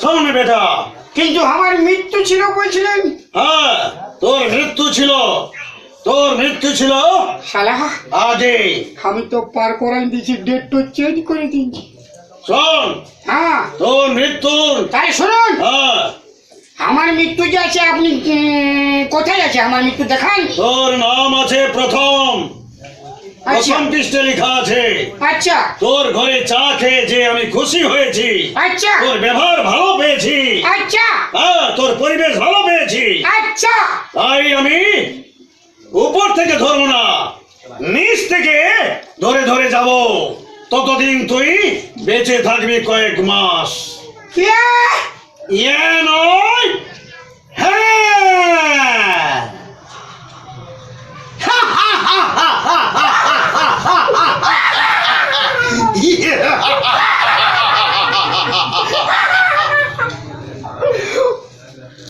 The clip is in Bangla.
শোন বেটা, কিন্তু আমার মৃত্যু ছিল বলছিলেন। হ্যাঁ তোর মৃত্যু ছিল শালা, আজে। আমি তো পার করাই দিয়েছি, ডেট তো চেঞ্জ করে দিয়েছি। শোন, হ্যাঁ তোর মৃত্যুর, তাই শুনুন, হ্যাঁ আমার মৃত্যু যে আছে, আপনি কোথায় আছে আমার মৃত্যু দেখান। তোর নাম আছে প্রথম আচ্ছা পৃষ্ঠে লেখা আছে। আচ্ছা তোর ঘরে চা খেয়ে যে আমি খুশি হয়েছি, আচ্ছা তোর ব্যবহার ভালো পেয়েছি, আচ্ছা হ্যাঁ তোর পরিবেশ ভালো পেয়েছি, আচ্ছা তাই আমি উপর থেকে ধরবো না, নিচ থেকে ধরে ধরে যাব। ততদিন তুই বেঁচে থাকবি কয়েক মাস। ইয়ে নয়, হ্যাঁ